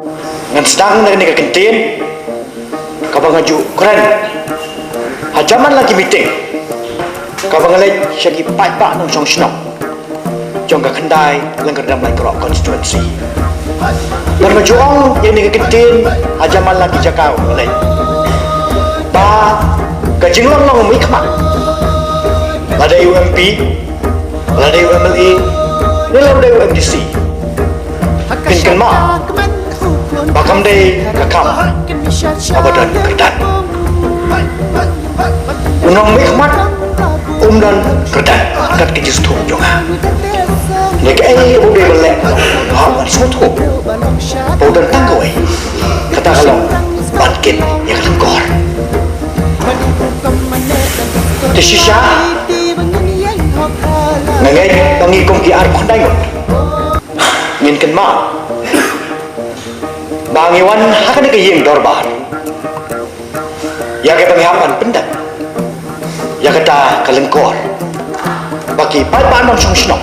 Ngan sedang na ni kakintin kabang ngaju keren hajaman lagi meeting kabang ngalay siya gipat-pat ng siyang sinok jong kakandai lang kadam lai kerok constituency dan majuang yang ni kakintin hajaman lagi jakau ngalay ba kajinglang lang umikma lada UMP lada UMLA nilaw da UMDC kinkan ma bakam day kakam abadan kerdan unang mikmat dan kerdan kat kejis tu jonga nek ai udah belek ha manis tu paudan tanggawai kata kalau bangkit yang lengkor di sisa ngai tangi kong ki ar kondai ngin ken ma Bangiwan akan dikayeng dorbar ya kita penghapan pendak ya kita kelengkor bagi pai-pai song sinok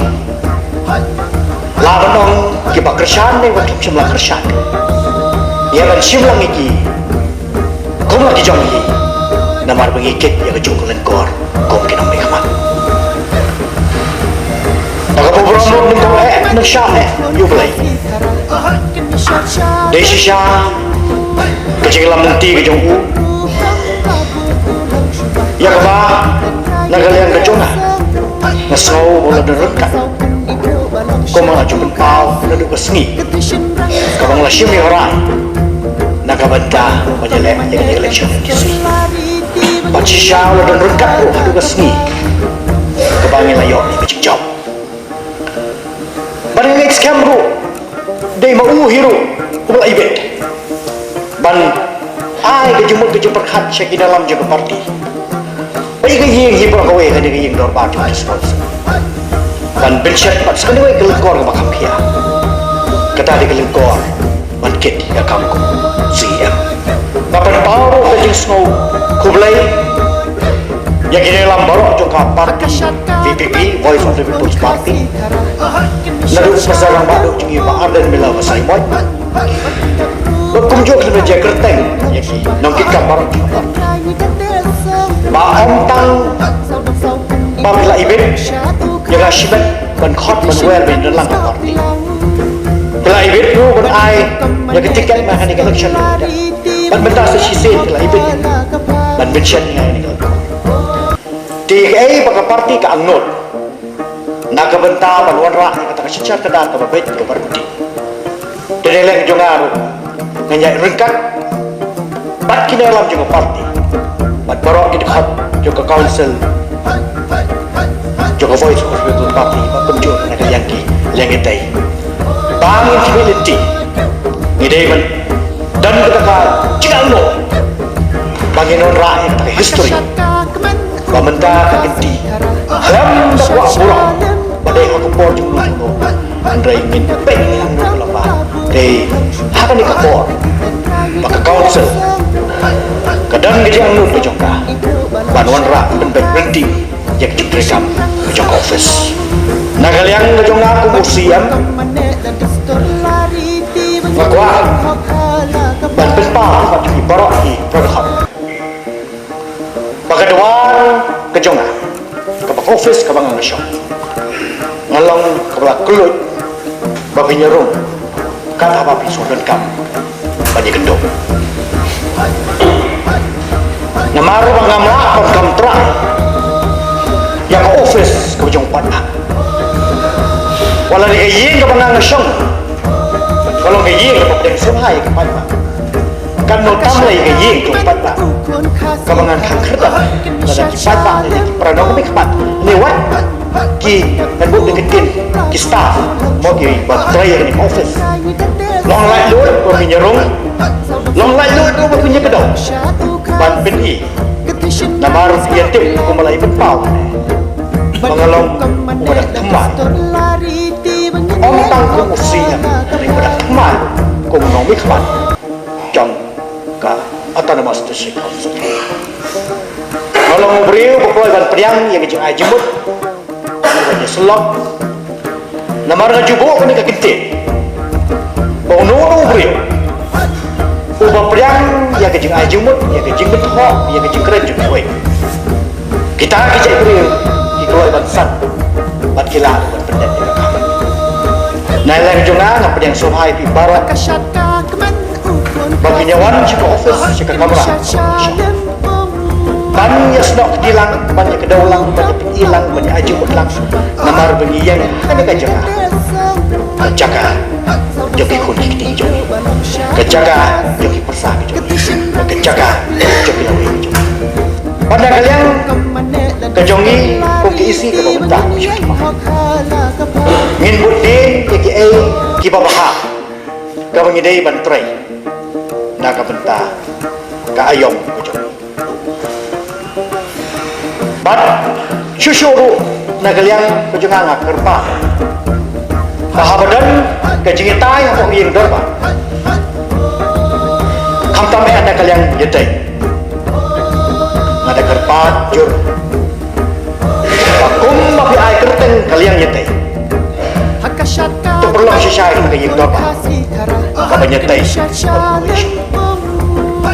laban nong kiba kersan ni waktu semula kersan ya kan simlang iki kau lagi jong iki namar pengikit ya kejung kelengkor kau kinong mekmat tak apa berombong dengan nak syah you play Desi Syah kecilan nanti ke jongku ya keba nagalian ke jonga ngasau bola dan rekat kau mengaju benpau naduk ke sengi kabang lasyim ni orang nagabanta majalek jadi election di sini baci Syah bola dan rekat naduk ke sengi kabangin layok ni kecik jauh pada next camera day mau hero kumul ibet ban ai ke jumut ke perkhat syaki dalam jaga parti ai ke hing hibur kawe ke de hing dor ba ju sponsor ban bilshat pat sekali we kelengkor ke bakam kia kata de kelengkor ban kit ya kamku CM bapan pau ke jing snow kublai ya kini dalam barok jongka parti VPP Voice of the People's Party lalu pasarang baduk jungi Pak Arden bila pasai boy berkunjung ke meja kerteng yaki nongkitkan barang Pak Ontang Pak Bila Ibin yang asyibet dan khot menwear bin dalam parti Bila Ibin tu berai yang ketiket makan di election dan bentar sesisin Bila Ibin dan bencet yang ini TKA baka parti ka angnot nagabanta balwan ra kata ka sicar kada ka babet ka barbuti deleleng jongaru nganya rengkat bat kinelam jonga parti bat barok ki dekat jonga council jonga voice of the party bat penjur nak yang tai bang infidelity ngidai man dan kata ka jingalno banginon ra kata history Pementa kenti Halam dakwa burang Badai hakapor jumlah Andrai ingin pengen yang nulapa Dari hakan ikapor Maka council Kadang gajah angnut ke jongka Banuan rak ben-ben berhenti Yang jengrekam ke jongka office Nagaliang ke jongka aku musiam Makwaan Ban-ben pa Pati ibarok di produk Bagaduan ke jonga kabak office kabang ngasyon ngalong kabak kelut babi nyerung kata babi sudan kam banyak gendong namaru bangamla kam terang yang ke office ke jong patah wala ni kaying kabang ngasyon kalau kaying kabak deng semai ke patah kan mau tamlay kaying jong patah kabangan hang kerta pada kipat pak ni pernah kami kipat ni what ki dan buk deketin ki staff mau ki bertraya di office long light load berminyerung long light load berpunya kedong ban beni namar yatim ko malay benpau mengalong pada teman om tang ko usia pada teman ko menong kipat jong ka autonomous district council. Kalau mau beriu pokoknya ban priang yang kecil ajemut, namanya selok, namar ngajubuk kini kekintin, bau nunu beriu, la ke jing ai jing mut ya ke jing bet ho ya ke jing keren jing koi kita ke cai beri ki koi ban san ban kila ban pendet ni ka nai la jong na pedang sohai pi barat bagi nyawan ci office ci kamera ban ya snok dilang ban ya kedaulang ban ya hilang ban ya aju utlang namar bagi yang kan ka jaga joki kun ki joki kejaga joki persa kejaga joki lawi pada kalian kejongi ku isi ke bawah ngin budin ki ai ki babaha ka mengidai bantrai na ka benta ka ayom kejongi bat syusyuru na kalian kejonga ngak kerpa bahabadan kejingi tai apa yang dorba kamtam ada kalian yetai ada kerpat jur bakum mapi ai kerteng kalian yetai tu perlu syai ke yang dorba kapan yetai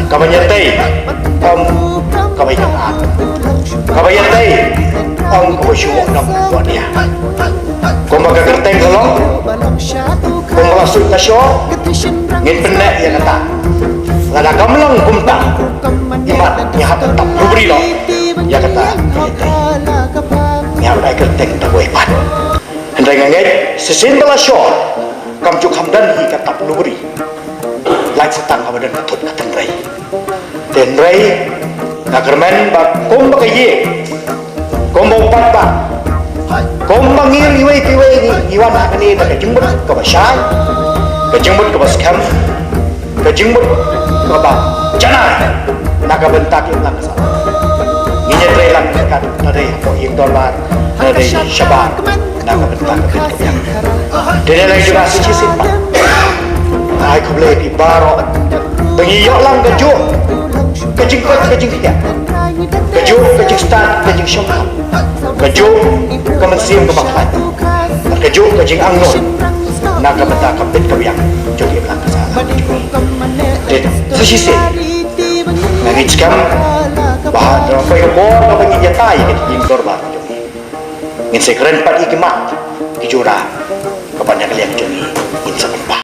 kapan yetai om kapan yetai kapan yetai om kau syuwak nak buat dia kau makan kerteng kalau kau merasuk kasyo ngin penek ya kata lada kamlang kumta imat ya hak tak beri lo ya kata ya udah kerteng tak boleh pat hendai ngai sesin bala syo kam juk hamdan hi kata beri lai setang kabadan ketut katen rai den rai nakermen ba kum ba kaye kum ba pat ba kum ba ngir iwe ni iwan hakani ta kejembut ka basai kejembut ka baskam kejembut ka ba jana naga bentak yang lang kasal nginya tray lang kan nade ko yung dollar nade shabar naga bentak ka yang dene lang juga si simpa ai ko ble di baro bengiyo lang keju kejingkot kejingkia keju start kejing syokam keju kemensiam kebaklai keju kejing angnon naga bentak ka bit kabiang jogi lang kasal de sisi ngitskam bahan apa yang boleh bagi nyatai kita jingkor baru jogi ngin sekeren pat ikimat kijura kepada kalian jogi insa